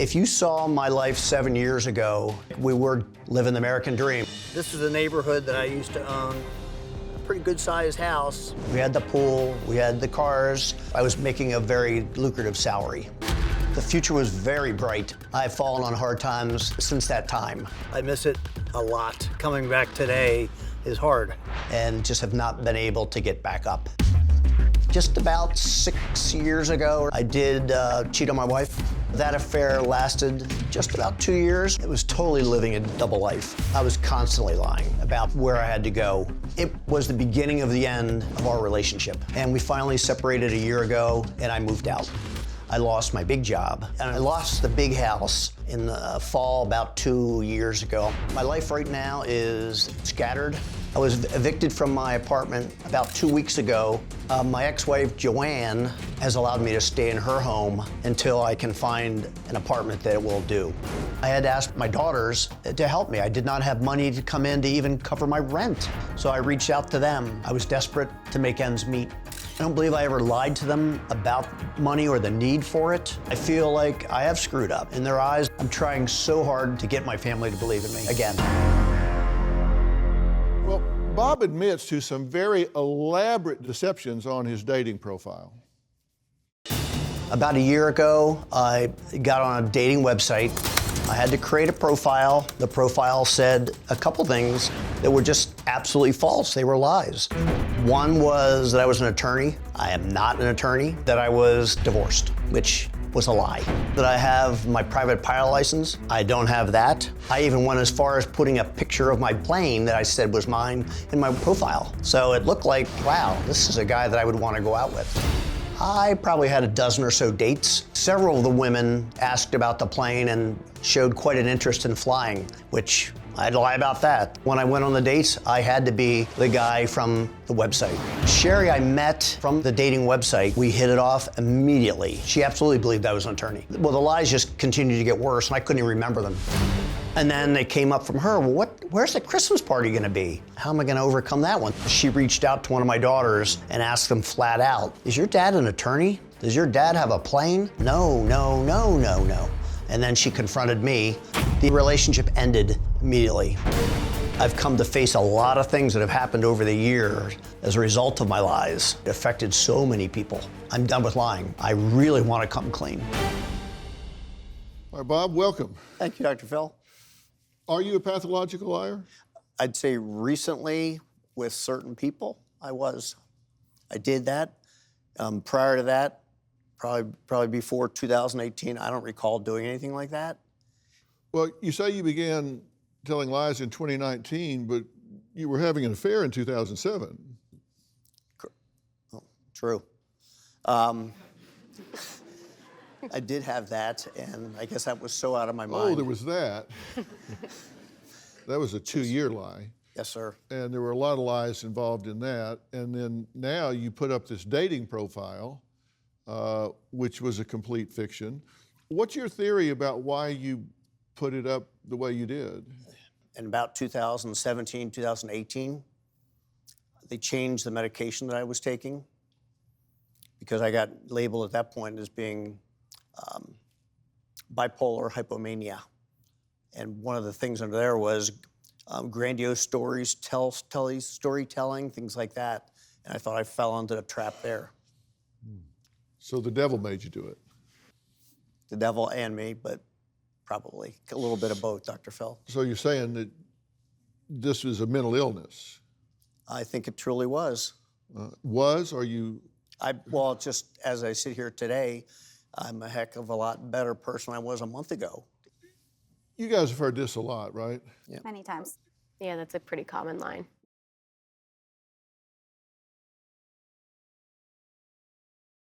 If you saw my life 7 years ago, we were living the American dream. This is a neighborhood that I used to own. A pretty good-sized house. We had the pool, we had the cars. I was making a very lucrative salary. The future was very bright. I've fallen on hard times since that time. I miss it a lot. Coming back today is hard. And just have not been able to get back up. Just about 6 years ago, I did cheat on my wife. That affair lasted just about 2 years. It was totally living a double life. I was constantly lying about where I had to go. It was the beginning of the end of our relationship. And we finally separated a year ago, and I moved out. I lost my big job, and I lost the big house in the fall about 2 years ago. My life right now is scattered. I was evicted from my apartment about 2 weeks ago. My ex-wife, Joanne, has allowed me to stay in her home until I can find an apartment that will do. I had to ask my daughters to help me. I did not have money to come in to even cover my rent, so I reached out to them. I was desperate to make ends meet. I don't believe I ever lied to them about money or the need for it. I feel like I have screwed up. In their eyes, I'm trying so hard to get my family to believe in me again. Well, Bob admits to some very elaborate deceptions on his dating profile. About a year ago, I got on a dating website. I had to create a profile. The profile said a couple things that were just absolutely false. They were lies. One was that I was an attorney. I am not an attorney. That I was divorced, which was a lie. That I have my private pilot license. I don't have that. I even went as far as putting a picture of my plane that I said was mine in my profile. So it looked like, wow, this is a guy that I would want to go out with. I probably had a dozen or so dates. Several of the women asked about the plane and showed quite an interest in flying, which I'd lie about that. When I went on the dates, I had to be the guy from the website. Sherry, I met from the dating website. We hit it off immediately. She absolutely believed I was an attorney. Well, the lies just continued to get worse, and I couldn't even remember them. And then they came up from her, well, where's the Christmas party gonna be? How am I gonna overcome that one? She reached out to one of my daughters and asked them flat out, is your dad an attorney? Does your dad have a plane? No, no, no, no, no. And then she confronted me. The relationship ended immediately. I've come to face a lot of things that have happened over the years as a result of my lies. It affected so many people. I'm done with lying. I really wanna come clean. All right, Bob, welcome. Thank you, Dr. Phil. Are you a pathological liar? I'd say recently with certain people, I was. I did that. Prior to that, probably before 2018, I don't recall doing anything like that. Well, you say you began telling lies in 2019, but you were having an affair in 2007. Oh, true. I did have that, and I guess that was so out of my mind. Oh, there was that. That was a 2-year lie. Yes, sir. And there were a lot of lies involved in that. And then now you put up this dating profile, which was a complete fiction. What's your theory about why you put it up the way you did? In about 2017, 2018, they changed the medication that I was taking because I got labeled at that point as being bipolar hypomania. And one of the things under there was grandiose stories, storytelling, things like that. And I thought I fell into the trap there. So the devil made you do it? The devil and me, but probably a little bit of both, Dr. Phil. So you're saying that this was a mental illness? I think it truly was. Was, or you? Well, just as I sit here today, I'm a heck of a lot better person than I was a month ago. You guys have heard this a lot, right? Yeah. Many times. Yeah, that's a pretty common line.